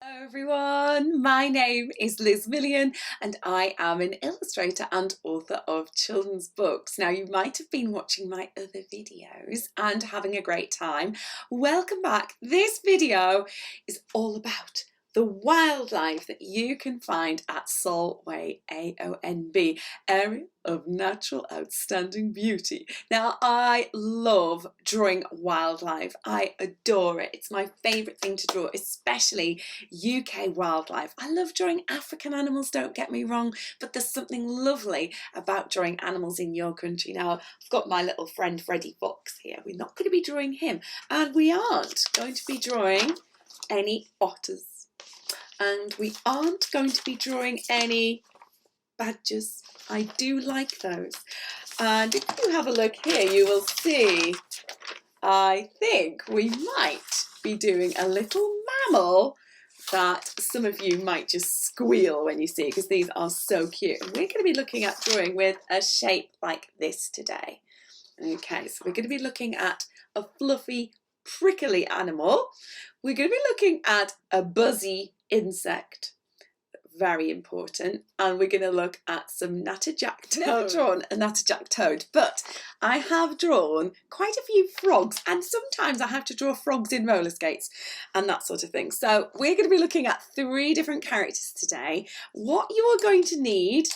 Hello everyone, my name is Liz Million and I am an illustrator and author of children's books. Now you might have been watching my other videos and having a great time. Welcome back. This video is all about the wildlife that you can find at Solway, AONB, Area of Natural Outstanding Beauty. Now, I love drawing wildlife. I adore it. It's my favourite thing to draw, especially UK wildlife. I love drawing African animals, don't get me wrong, but there's something lovely about drawing animals in your country. Now, I've got my little friend Freddie Fox here. We're not going to be drawing him, and we aren't going to be drawing any otters. And we aren't going to be drawing any badgers. I do like those. And if you have a look here, you will see, I think we might be doing a little mammal that some of you might just squeal when you see, because these are so cute. And we're going to be looking at drawing with a shape like this today. Okay, so we're going to be looking at a fluffy, prickly animal. We're going to be looking at a buzzy insect, very important, and we're going to look at some natterjack toad. Never drawn a natterjack toad, but I have drawn quite a few frogs, and sometimes I have to draw frogs in roller skates and that sort of thing. So we're going to be looking at 3 different characters today. What you are going to need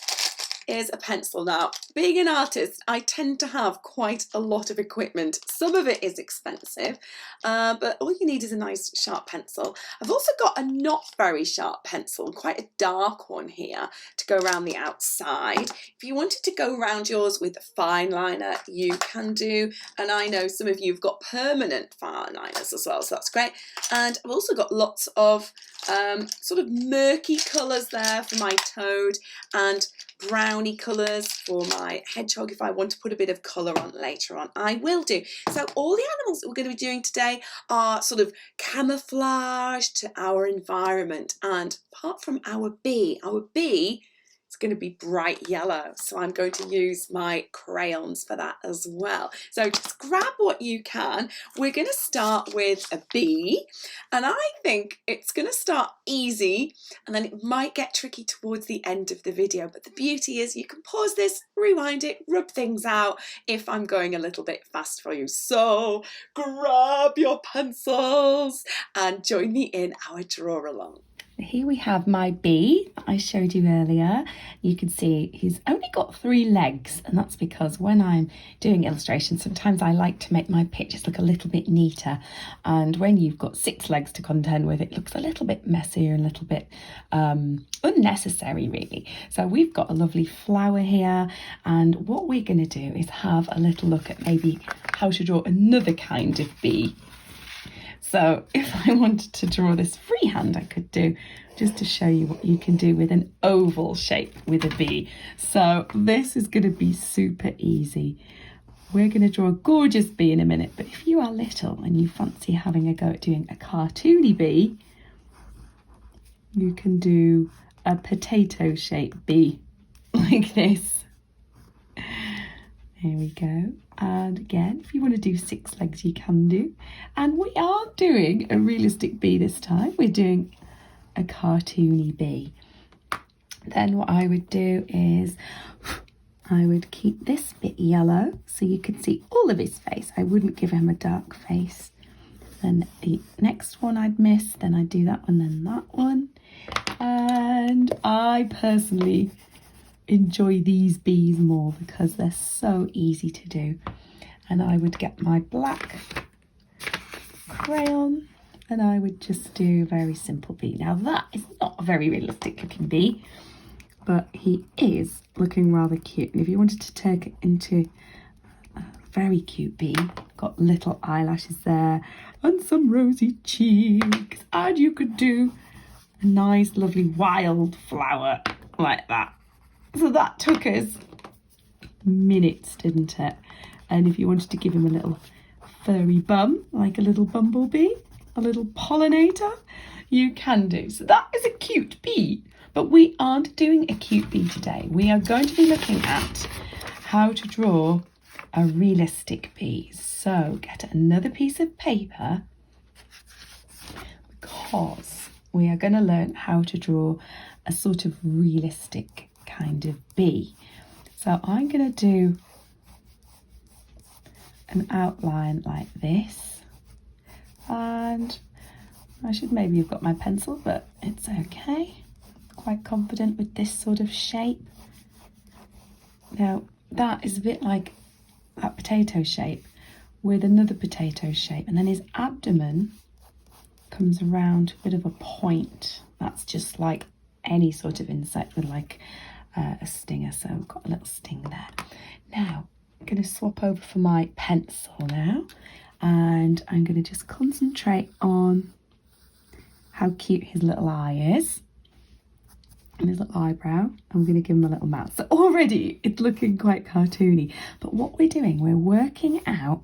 is a pencil. Now, being an artist, I tend to have quite a lot of equipment. Some of it is expensive, but all you need is a nice sharp pencil. I've also got a not very sharp pencil, quite a dark one here, to go around the outside. If you wanted to go around yours with a fine liner, you can do, and I know some of you have got permanent fine liners as well, so that's great. And I've also got lots of sort of murky colours there for my toad, and browny colours for my hedgehog. If I want to put a bit of colour on later on, I will do. So all the animals that we're going to be doing today are sort of camouflage to our environment. And apart from our bee is going to be bright yellow, so I'm going to use my crayons for that as well. So just grab what you can. We're going to start with a bee, and I think it's going to start easy and then it might get tricky towards the end of the video, but the beauty is you can pause this, rewind it, rub things out if I'm going a little bit fast for you. So grab your pencils and join me in our draw along. Here we have my bee that I showed you earlier. You can see he's only got 3 legs, and that's because when I'm doing illustrations, sometimes I like to make my pictures look a little bit neater, and when you've got 6 legs to contend with, it looks a little bit messier and a little bit unnecessary really. So we've got a lovely flower here, and what we're going to do is have a little look at maybe how to draw another kind of bee. So if I wanted to draw this freehand, I could do, just to show you what you can do with an oval shape with a bee. So this is going to be super easy. We're going to draw a gorgeous bee in a minute, but if you are little and you fancy having a go at doing a cartoony bee, you can do a potato shaped bee like this. There we go. And again, if you want to do 6 legs, you can do. And we aren't doing a realistic bee this time. We're doing a cartoony bee. Then what I would do is I would keep this bit yellow so you can see all of his face. I wouldn't give him a dark face. Then the next one I'd miss, then I'd do that one, then that one. And I personally enjoy these bees more because they're so easy to do. And I would get my black crayon and I would just do a very simple bee. Now that is not a very realistic looking bee, but he is looking rather cute. And if you wanted to take it into a very cute bee, got little eyelashes there and some rosy cheeks, and you could do a nice lovely wild flower like that. So that took us minutes, didn't it? And if you wanted to give him a little furry bum, like a little bumblebee, a little pollinator, you can do. So that is a cute bee, but we aren't doing a cute bee today. We are going to be looking at how to draw a realistic bee. So get another piece of paper, because we are going to learn how to draw a sort of realistic kind of bee. So I'm going to do an outline like this, and I should maybe have got my pencil, but it's okay. Quite confident with this sort of shape. Now that is a bit like that potato shape with another potato shape, and then his abdomen comes around a bit of a point. That's just like any sort of insect with like a stinger, so I've got a little sting there. Now I'm going to swap over for my pencil now, and I'm going to just concentrate on how cute his little eye is and his little eyebrow. I'm going to give him a little mouth. So already it's looking quite cartoony, but what we're doing, we're working out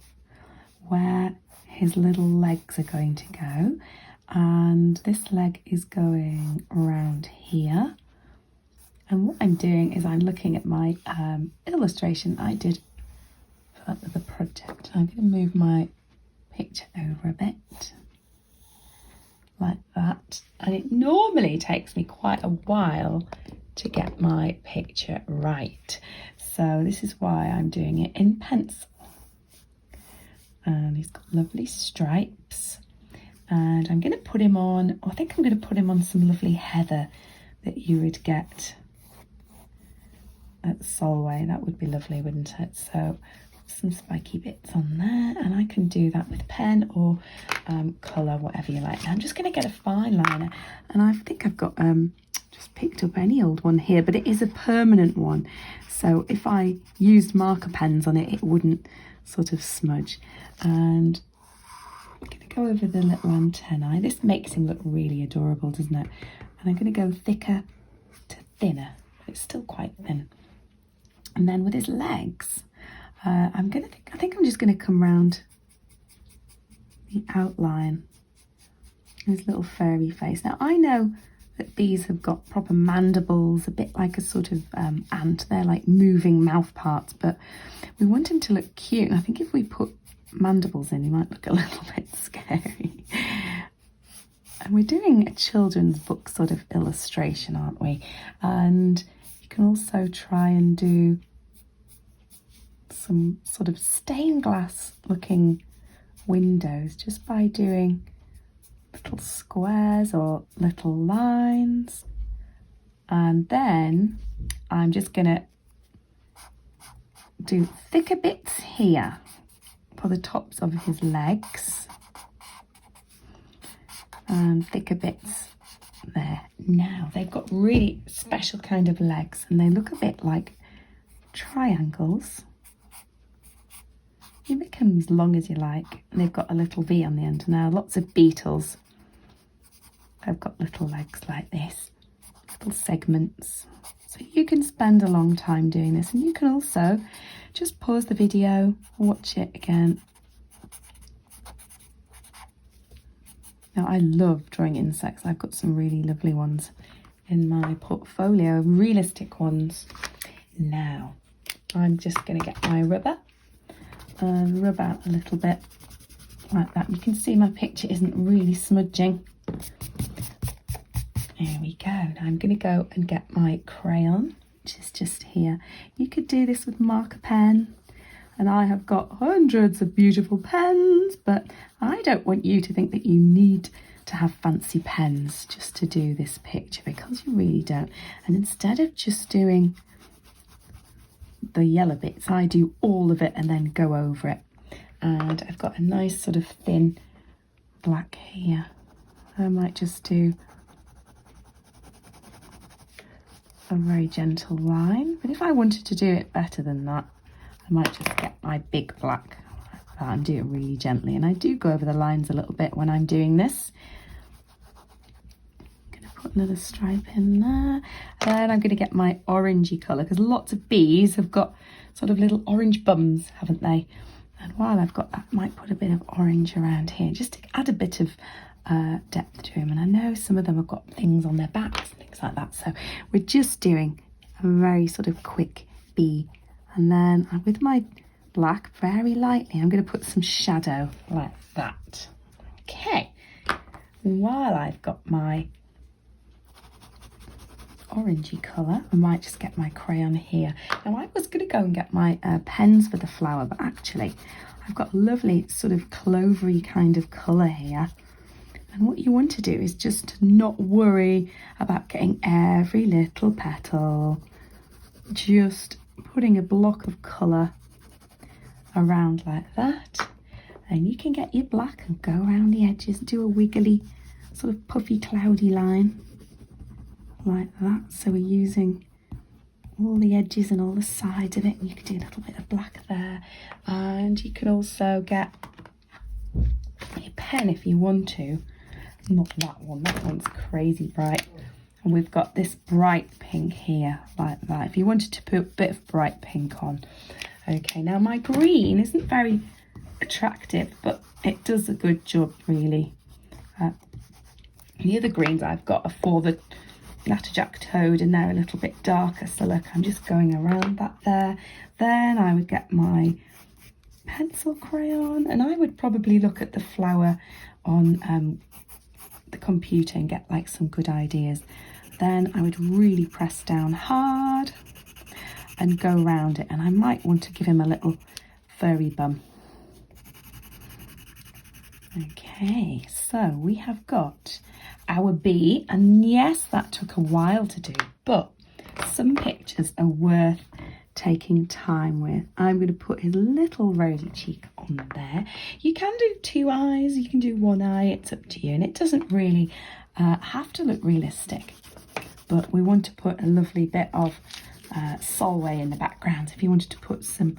where his little legs are going to go, and this leg is going around here. And what I'm doing is I'm looking at my illustration I did for the project. I'm going to move my picture over a bit like that, and it normally takes me quite a while to get my picture right, so this is why I'm doing it in pencil. And he's got lovely stripes, and I'm going to put him on, I think I'm going to put him on some lovely heather that you would get at Solway. That would be lovely, wouldn't it? So some spiky bits on there, and I can do that with pen or colour, whatever you like. Now I'm just going to get a fine liner, and I think I've got just picked up any old one here, but it is a permanent one, so if I used marker pens on it, it wouldn't sort of smudge. And I'm going to go over the little antennae. This makes him look really adorable, doesn't it? And I'm going to go thicker to thinner, but it's still quite thin. And then with his legs, I think I'm just going to come round the outline of his little furry face. Now I know that bees have got proper mandibles, a bit like a sort of ant. They're like moving mouth parts, but we want him to look cute. And I think if we put mandibles in, he might look a little bit scary. And we're doing a children's book sort of illustration, aren't we? And you can also try and do some sort of stained glass looking windows just by doing little squares or little lines. And then I'm just going to do thicker bits here for the tops of his legs and thicker bits there. Now they've got really special kind of legs, and they look a bit like triangles. You make them as long as you like, and they've got a little V on the end. Now lots of beetles have got little legs like this, little segments. So you can spend a long time doing this, and you can also just pause the video, watch it again. Now I love drawing insects. I've got some really lovely ones in my portfolio, realistic ones. Now I'm just going to get my rubber and rub out a little bit like that. You can see my picture isn't really smudging. There we go. Now I'm going to go and get my crayon, which is just here. You could do this with marker pen, and I have got hundreds of beautiful pens, but I don't want you to think that you need to have fancy pens just to do this picture, because you really don't. And instead of just doing the yellow bits, I do all of it and then go over it. And I've got a nice sort of thin black here. I might just do a very gentle line, but if I wanted to do it better than that, I might just get my big black like that and do it really gently. And I do go over the lines a little bit when I'm doing this. I'm going to put another stripe in there. Then I'm going to get my orangey colour, because lots of bees have got sort of little orange bums, haven't they? And while I've got that, I might put a bit of orange around here just to add a bit of depth to him. And I know some of them have got things on their backs and things like that, so we're just doing a very sort of quick bee. And then with my black, very lightly, I'm going to put some shadow like that. Okay, while I've got my orangey colour, I might just get my crayon here. Now I was going to go and get my pens for the flower, but actually I've got a lovely sort of clovery kind of colour here. And what you want to do is just not worry about getting every little petal. Just putting a block of colour around like that. And you can get your black and go around the edges, do a wiggly sort of puffy cloudy line like that. So we're using all the edges and all the sides of it. And you can do a little bit of black there. And you can also get a pen if you want to. Not that one, that one's crazy bright. And we've got this bright pink here, like that. If you wanted to put a bit of bright pink on. Okay, now my green isn't very attractive, but it does a good job, really. The other greens I've got are for the Natterjack Toad, and they're a little bit darker. So look, I'm just going around that there. Then I would get my pencil crayon, and I would probably look at the flower on the computer and get like some good ideas. Then I would really press down hard and go around it, and I might want to give him a little furry bum. Okay, so we have got our bee, and yes, that took a while to do, but some pictures are worth taking time with. I'm going to put his little rosy cheek on there. You can do 2 eyes, you can do 1 eye, it's up to you, and it doesn't really have to look realistic, but we want to put a lovely bit of Solway in the background. If you wanted to put some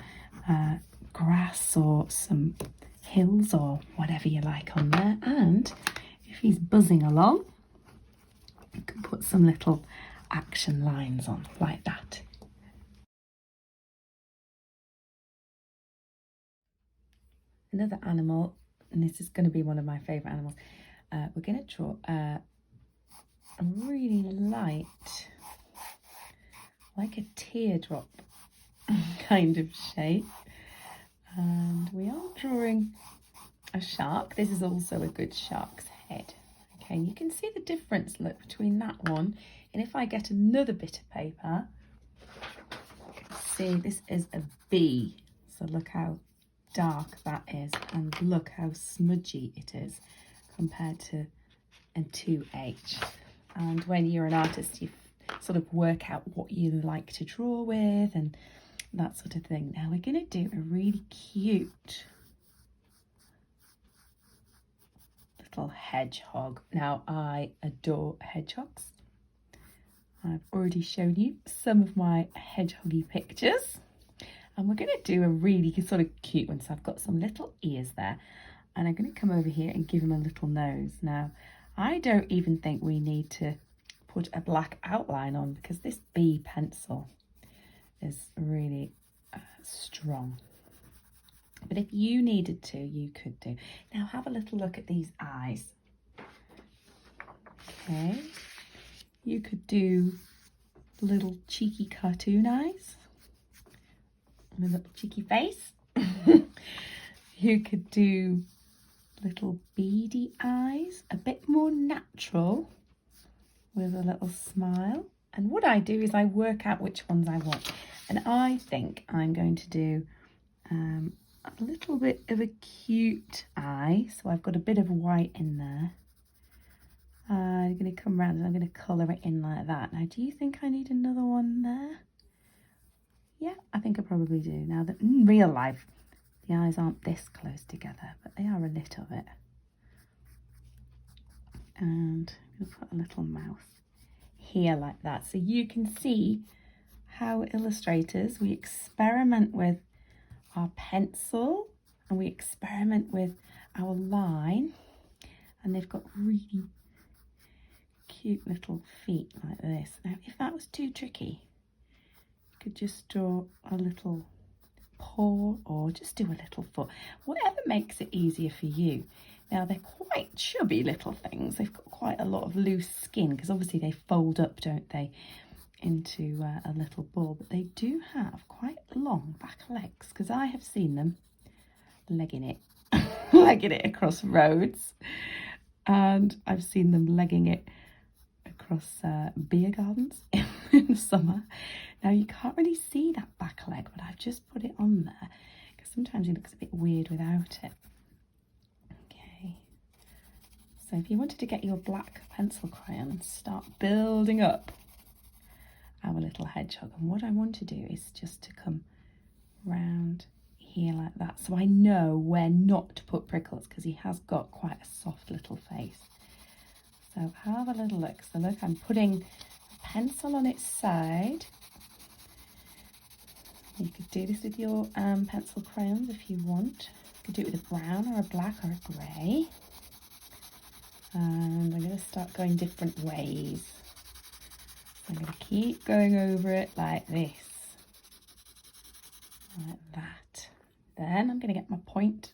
grass or some hills or whatever you like on there, and if he's buzzing along, you can put some little action lines on like that. Another animal, and this is going to be one of my favourite animals, we're going to draw a really light, like a teardrop kind of shape. And we are drawing a shark. This is also a good shark's head. Okay, and you can see the difference, look, between that one, and if I get another bit of paper, see, this is a bee. So look how dark that is, and look how smudgy it is compared to a 2H. And when you're an artist, you sort of work out what you like to draw with and that sort of thing. Now we're going to do a really cute little hedgehog. Now I adore hedgehogs. I've already shown you some of my hedgehoggy pictures, and we're going to do a really sort of cute one. So I've got some little ears there, and I'm going to come over here and give him a little nose. Now I don't even think we need to put a black outline on, because this bee pencil is really strong. But if you needed to, you could do. Now have a little look at these eyes. Okay, you could do little cheeky cartoon eyes and a little cheeky face. You could do little beady eyes, a bit more natural with a little smile. And what I do is I work out which ones I want. And I think I'm going to do a little bit of a cute eye. So I've got a bit of white in there. I'm going to come around and I'm going to colour it in like that. Now, do you think I need another one there? Yeah, I think I probably do. Now, that in real life, the eyes aren't this close together, but they are a little bit. And I'm going to put a little mouth here like that. So you can see how illustrators, we experiment with our pencil and we experiment with our line, and they've got really cute little feet like this. Now, if that was too tricky, you could just draw a little paw or just do a little foot, whatever makes it easier for you. Now, they're quite chubby little things. They've got quite a lot of loose skin, because obviously they fold up, don't they, into a little ball. But they do have quite long back legs, because I have seen them legging it, legging it across roads. and I've seen them legging it across beer gardens in the summer. Now you can't really see that back leg, but I've just put it on there because sometimes it looks a bit weird without it. Okay, so if you wanted to get your black pencil crayon and start building up our little hedgehog, and what I want to do is just to come round here like that, so I know where not to put prickles because he has got quite a soft little face. So have a little look. So look, I'm putting a pencil on its side. You could do this with your pencil crayons if you want. You could do it with a brown or a black or a grey. And I'm going to start going different ways. I'm going to keep going over it like this. Like that. Then I'm going to get my point.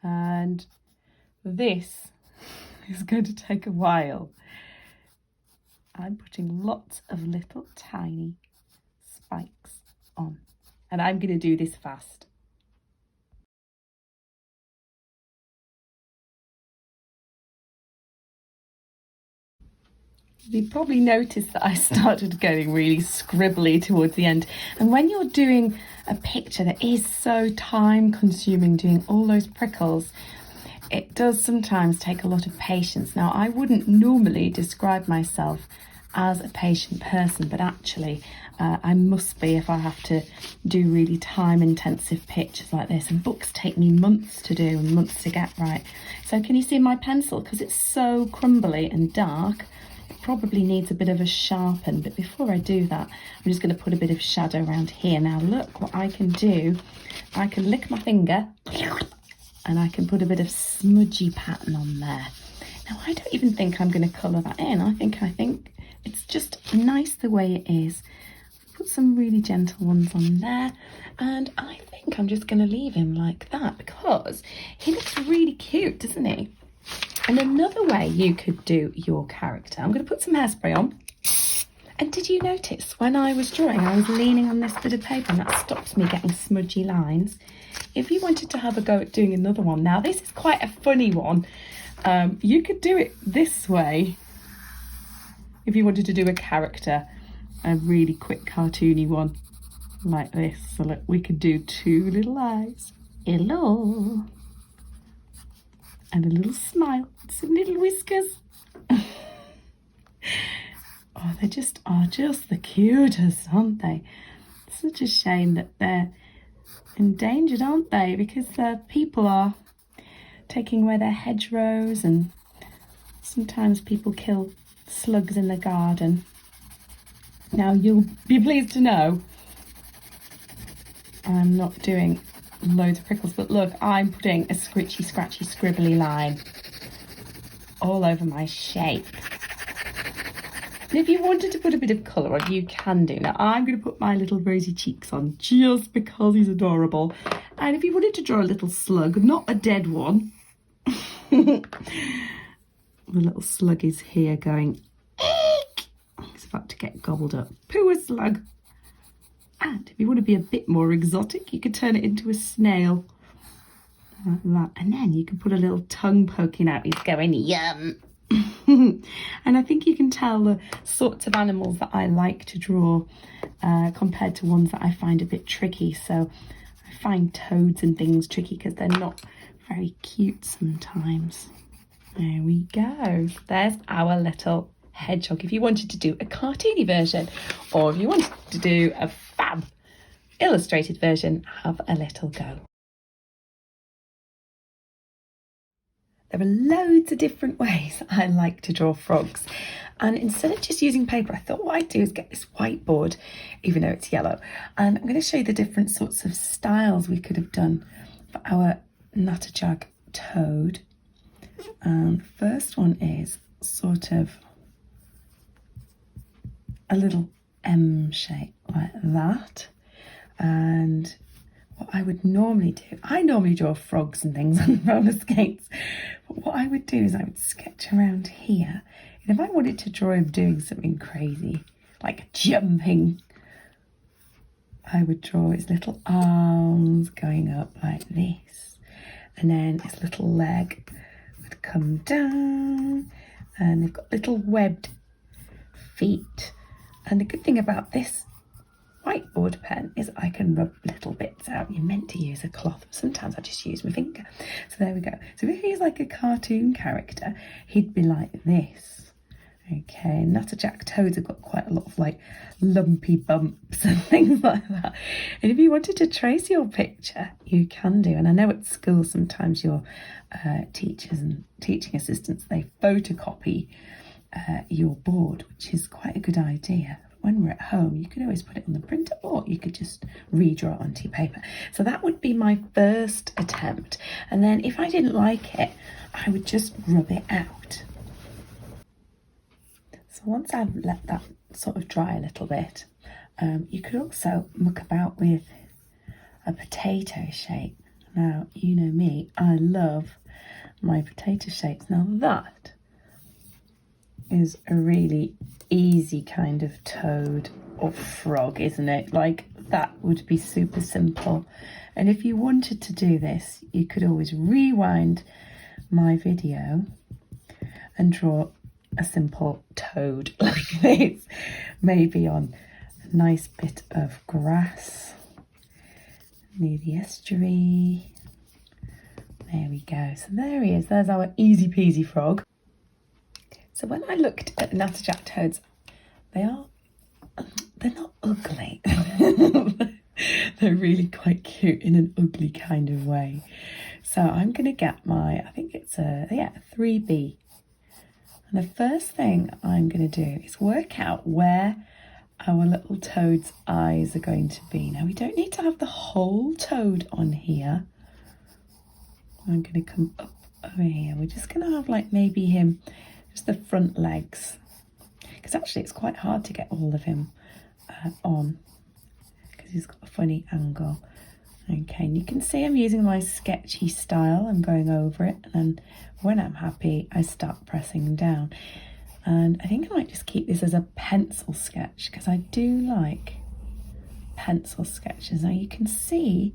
And this is going to take a while. I'm putting lots of little tiny spikes on, and I'm going to do this fast. You probably noticed that I started getting really scribbly towards the end, and when you're doing a picture that is so time consuming, doing all those prickles, it does sometimes take a lot of patience. Now, I wouldn't normally describe myself as a patient person, but actually I must be if I have to do really time intensive pictures like this, and books take me months to do and months to get right. So can you see my pencil? Because it's so crumbly and dark, it probably needs a bit of a sharpen. But before I do that, I'm just going to put a bit of shadow around here. Now look what I can do. I can lick my finger and I can put a bit of smudgy pattern on there. Now I don't even think I'm going to colour that in. I think it's just nice the way it is. Put some really gentle ones on there, and I think I'm just going to leave him like that because he looks really cute, doesn't he? And another way you could do your character, I'm going to put some hairspray on. And did you notice when I was drawing, I was leaning on this bit of paper, and that stops me getting smudgy lines. If you wanted to have a go at doing another one, now this is quite a funny one. You could do it this way. If you wanted to do a character, a really quick cartoony one like this. So look, we could do two little eyes. Hello. And a little smile. Some little whiskers. Oh, they just are just the cutest, aren't they? Such a shame that they're endangered, aren't they? Because people are taking away their hedgerows, and sometimes people kill slugs in the garden. Now you'll be pleased to know I'm not doing loads of prickles, but look, I'm putting a scritchy, scratchy, scribbly line all over my shape. And if you wanted to put a bit of colour on, you can do. Now I'm going to put my little rosy cheeks on just because he's adorable. And if you wanted to draw a little slug, not a dead one, the little slug is here going, eek! He's about to get gobbled up. Poor slug. And if you want to be a bit more exotic, you could turn it into a snail. Like that. And then you can put a little tongue poking out. He's going, yum. And I think you can tell the sorts of animals that I like to draw compared to ones that I find a bit tricky. So I find toads and things tricky because they're not very cute sometimes. There we go. There's our little hedgehog. If you wanted to do a cartoony version, or if you wanted to do a fab illustrated version, have a little go. There are loads of different ways I like to draw frogs, and instead of just using paper, I thought what I'd do is get this whiteboard, even though it's yellow, and I'm going to show you the different sorts of styles we could have done for our Natterjag toad. First one is sort of a little M shape like that, and what I would normally do, I normally draw frogs and things on roller skates, but what I would do is I would sketch around here, and if I wanted to draw him doing something crazy, like jumping, I would draw his little arms going up like this, and then his little leg would come down, and they've got little webbed feet. And the good thing about this whiteboard pen is I can rub little bits out. You're meant to use a cloth. Sometimes I just use my finger. So there we go. So if he's like a cartoon character, he'd be like this. Okay, Natterjack toads have got quite a lot of like lumpy bumps and things like that. And if you wanted to trace your picture, you can do. And I know at school sometimes your teachers and teaching assistants, they photocopy your board, which is quite a good idea. When we're at home, you could always put it on the printer, or you could just redraw it onto your paper. So that would be my first attempt. And then if I didn't like it, I would just rub it out. So once I've let that sort of dry a little bit, you could also muck about with a potato shape. Now, you know me, I love my potato shapes. Now that is a really easy kind of toad or frog, isn't it? Like, that would be super simple. And if you wanted to do this, you could always rewind my video and draw a simple toad like this, maybe on a nice bit of grass near the estuary. There we go. So there he is. There's our easy peasy frog. So when I looked at the Natterjack toads, they're not ugly. They're really quite cute in an ugly kind of way. So I'm going to get my, I think it's a 3B. And the first thing I'm going to do is work out where our little toad's eyes are going to be. Now, we don't need to have the whole toad on here. I'm going to come up over here. We're just going to have like maybe him, just the front legs. Because actually it's quite hard to get all of him on, because he's got a funny angle. Okay, and you can see I'm using my sketchy style. I'm going over it, and then when I'm happy, I start pressing down. And I think I might just keep this as a pencil sketch, because I do like pencil sketches. Now you can see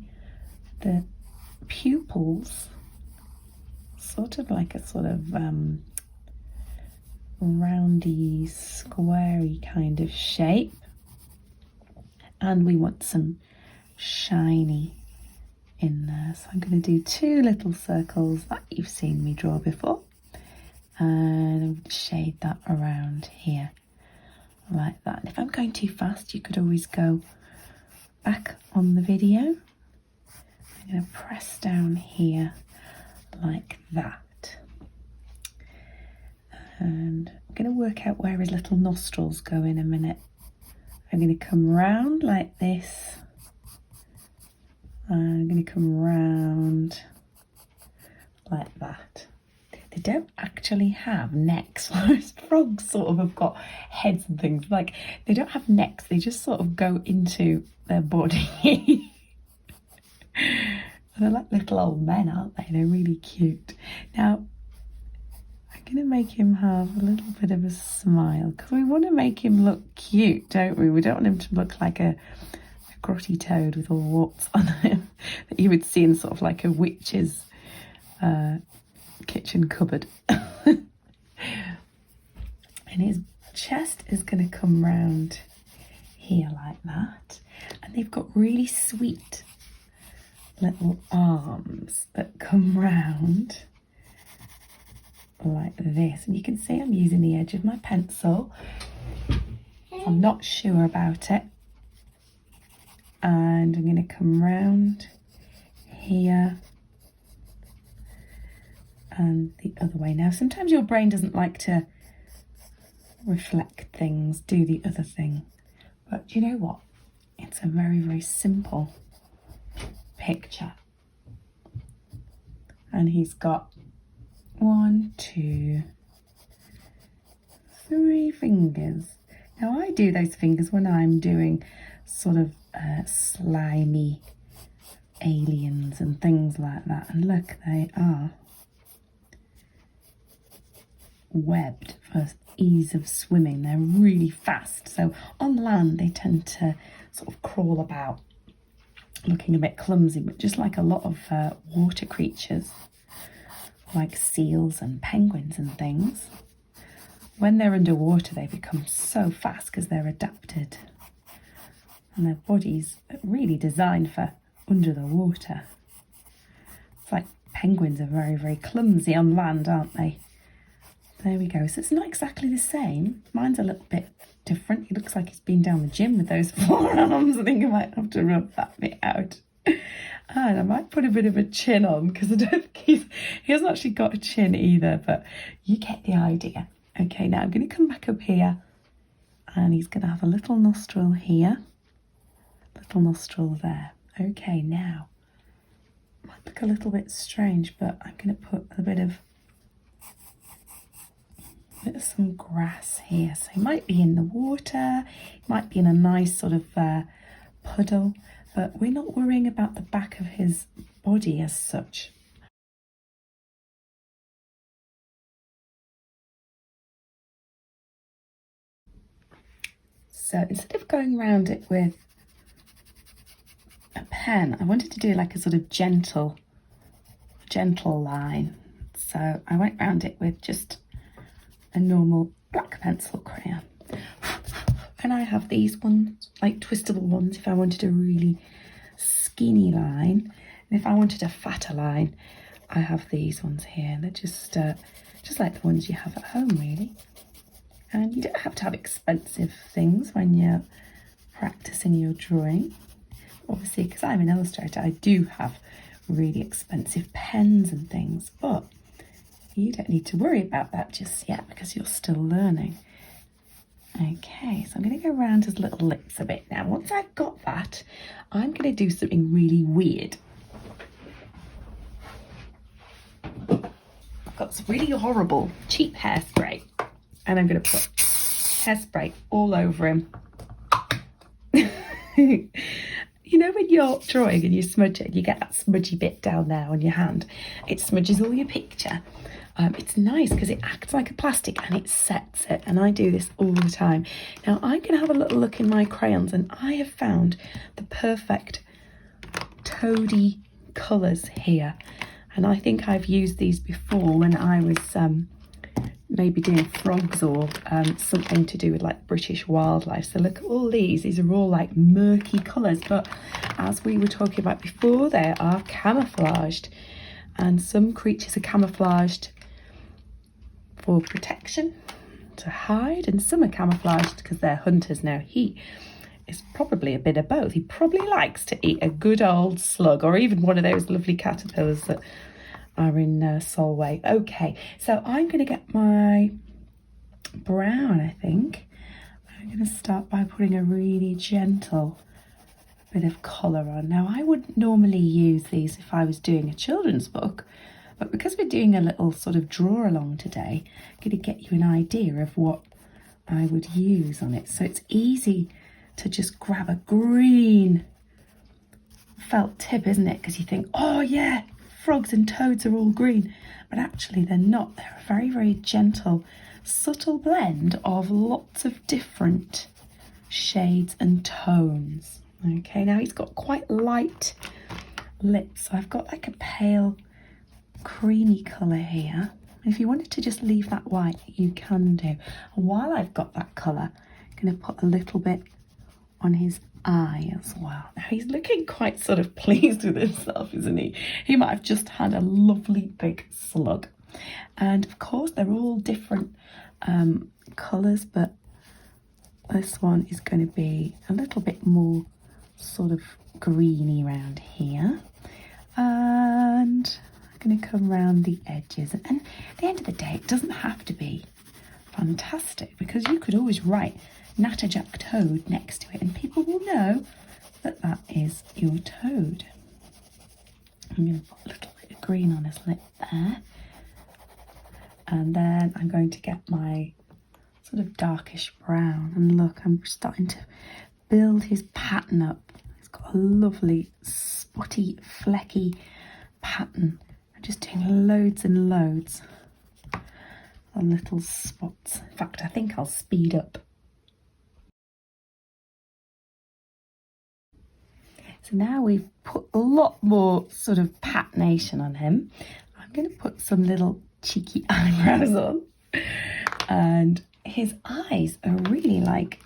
the pupils, sort of like a sort of roundy, squarey kind of shape. And we want some shiny in there. So I'm going to do 2 little circles that you've seen me draw before. And I'm going to shade that around here like that. And if I'm going too fast, you could always go back on the video. I'm going to press down here like that. And I'm going to work out where his little nostrils go in a minute. I'm going to come round like this. I'm going to come round like that. They don't actually have necks, whereas frogs sort of have got heads and things. Like, they don't have necks, they just sort of go into their body. They're like little old men, aren't they? They're really cute. Now, I'm going to make him have a little bit of a smile, because we want to make him look cute, don't we? We don't want him to look like a grotty toad with all warts on him that you would see in sort of like a witch's kitchen cupboard. And his chest is going to come round here like that. And they've got really sweet little arms that come round like this. And you can see I'm using the edge of my pencil. I'm not sure about it. And I'm going to come round here and the other way. Now, sometimes your brain doesn't like to reflect things, do the other thing. But do you know what? It's a very, very simple picture. And he's got 1, 2, 3 fingers. Now, I do those fingers when I'm doing sort of slimy aliens and things like that. And look, they are webbed for ease of swimming. They're really fast. So on land, they tend to sort of crawl about, looking a bit clumsy, but just like a lot of water creatures. like seals and penguins and things. When they're underwater, they become so fast because they're adapted. And their body's really designed for under the water. It's like penguins are very, very clumsy on land, aren't they? There we go. So it's not exactly the same. Mine's a little bit different. He looks like he's been down the gym with those forearms. I think I might have to rub that bit out. And I might put a bit of a chin on because I don't think he hasn't actually got a chin either, but you get the idea. Okay, now I'm going to come back up here and he's going to have a little nostril here, little nostril there. Okay, now, might look a little bit strange, but I'm going to put a bit of some grass here. So he might be in the water, he might be in a nice sort of puddle, but we're not worrying about the back of his body as such. So instead of going around it with a pen, I wanted to do like a sort of gentle line. So I went round it with just a normal black pencil crayon. And I have these ones, like twistable ones, if I wanted a really skinny line. And if I wanted a fatter line, I have these ones here. They're just like the ones you have at home, really. And you don't have to have expensive things when you're practicing your drawing. Obviously, because I'm an illustrator, I do have really expensive pens and things, but you don't need to worry about that just yet because you're still learning. Okay, so I'm going to go around his little lips a bit now. Once I've got that, I'm going to do something really weird. I've got some really horrible, cheap hairspray, and I'm going to put hairspray all over him. You know when you're drawing and you smudge it, you get that smudgy bit down there on your hand. It smudges all your picture. It's nice because it acts like a plastic and it sets it. And I do this all the time. Now I'm going to have a little look in my crayons and I have found the perfect toady colours here. And I think I've used these before when I was maybe doing frogs or something to do with like British wildlife. So look at all these are all like murky colours, but as we were talking about before, they are camouflaged, and some creatures are camouflaged for protection, to hide, and some are camouflaged because they're hunters. Now he is probably a bit of both. He probably likes to eat a good old slug or even one of those lovely caterpillars that are in Solway. Okay, so I'm going to get my brown, I think. I'm going to start by putting a really gentle bit of colour on. Now, I wouldn't normally use these if I was doing a children's book, but because we're doing a little sort of draw along today, I'm going to get you an idea of what I would use on it. So it's easy to just grab a green felt tip, isn't it? Because you think, oh yeah, frogs and toads are all green, but actually they're not. They're a very, very gentle, subtle blend of lots of different shades and tones. Okay, now he's got quite light lips, so I've got like a pale creamy colour here. If you wanted to just leave that white, you can do. And while I've got that colour, I'm going to put a little bit on his eye as well. Now he's looking quite sort of pleased with himself, isn't he? He might have just had a lovely big slug. And of course they're all different colours, but this one is going to be a little bit more sort of greeny around here. And I'm going to come around the edges. And at the end of the day, it doesn't have to be fantastic, because you could always write Natterjack Toad next to it and people will know that that is your toad. I'm going to put a little bit of green on his lip there, and then I'm going to get my sort of darkish brown, and look, I'm starting to build his pattern up. He's got a lovely spotty flecky pattern. I'm just doing loads and loads of little spots. In fact, I think I'll speed up. So now we've put a lot more sort of patination on him. I'm I'm going to put some little cheeky eyebrows on. And his eyes are really like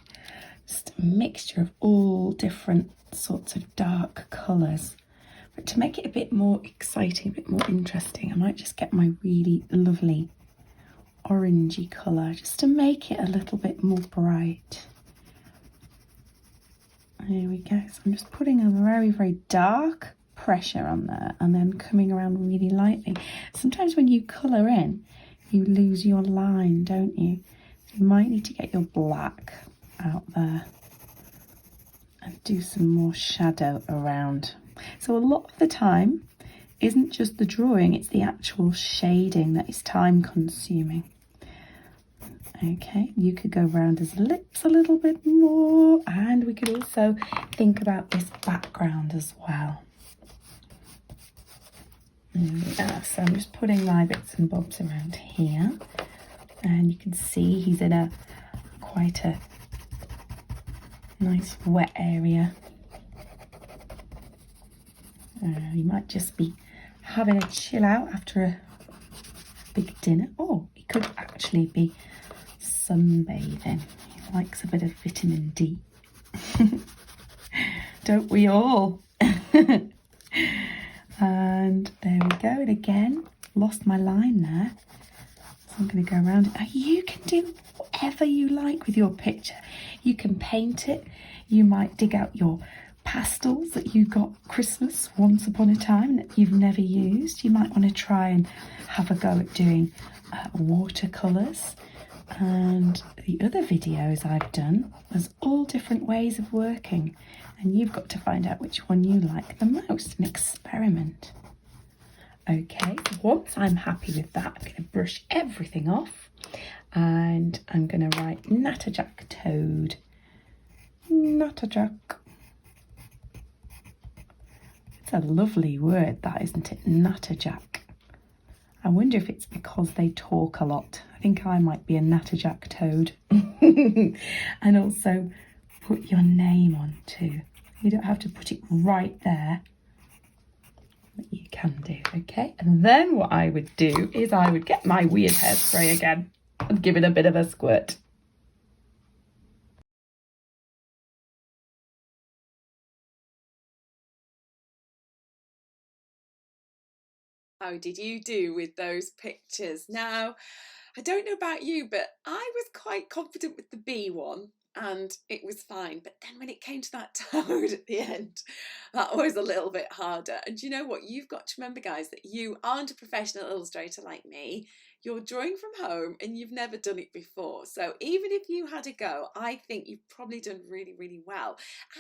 just a mixture of all different sorts of dark colours. But to make it a bit more exciting, a bit more interesting, I might just get my really lovely orangey colour just to make it a little bit more bright. There we go. So I'm just putting a very, very dark pressure on there and then coming around really lightly. Sometimes when you colour in, you lose your line, don't you? You might need to get your black out there and do some more shadow around. So a lot of the time isn't just the drawing, it's the actual shading that is time consuming. Okay, you could go around his lips a little bit more, and we could also think about this background as well. So I'm just putting my bits and bobs around here, and you can see he's in a quite a nice wet area. He might just be having a chill out after a big dinner. Oh, he could actually be sunbathing. He likes a bit of vitamin D. Don't we all? And there we go. And again, lost my line there. So I'm going to go around it. Now you can do whatever you like with your picture. You can paint it. You might dig out your pastels that you got Christmas once upon a time that you've never used. You might want to try and have a go at doing watercolours. And the other videos I've done, there's all different ways of working, and you've got to find out which one you like the most and experiment. Okay, once I'm happy with that, I'm going to brush everything off and I'm going to write Natterjack Toad. Natterjack. It's a lovely word, that, isn't it? Natterjack. I wonder if it's because they talk a lot. I think I might be a Natterjack Toad. And also put your name on too. You don't have to put it right there, but you can do, okay? And then what I would do is I would get my weird hairspray again and give it a bit of a squirt. How did you do with those pictures? Now, I don't know about you, but I was quite confident with the bee one and it was fine. But then when it came to that toad at the end, that was a little bit harder. And you know what? You've got to remember, guys, that you aren't a professional illustrator like me. You're drawing from home and you've never done it before. So even if you had a go, I think you've probably done really, really well.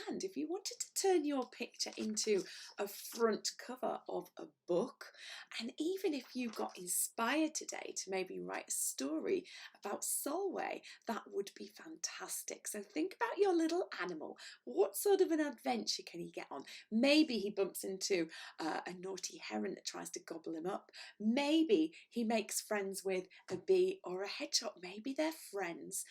And if you wanted to turn your picture into a front cover of a book, and even if you got inspired today to maybe write a story about Solway, that would be fantastic. So think about your little animal. What sort of an adventure can he get on? Maybe he bumps into a naughty heron that tries to gobble him up. Maybe he makes friends with a bee or a hedgehog. Maybe they're friends,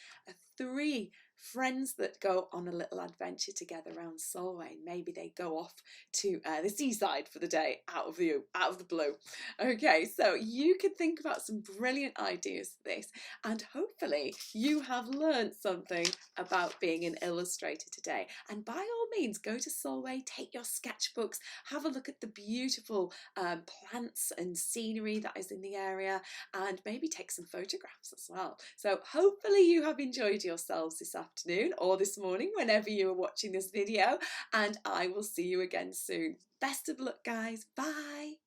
three friends that go on a little adventure together around Solway. Maybe they go off to the seaside for the day out of the blue. Okay, so you could think about some brilliant ideas for this, and hopefully you have learned something about being an illustrator today. And by all means, go to Solway, take your sketchbooks, have a look at the beautiful plants and scenery that is in the area, and maybe take some photographs as well. So hopefully you have enjoyed yourselves this afternoon or this morning, whenever you are watching this video, and I will see you again soon. Best of luck, guys. Bye.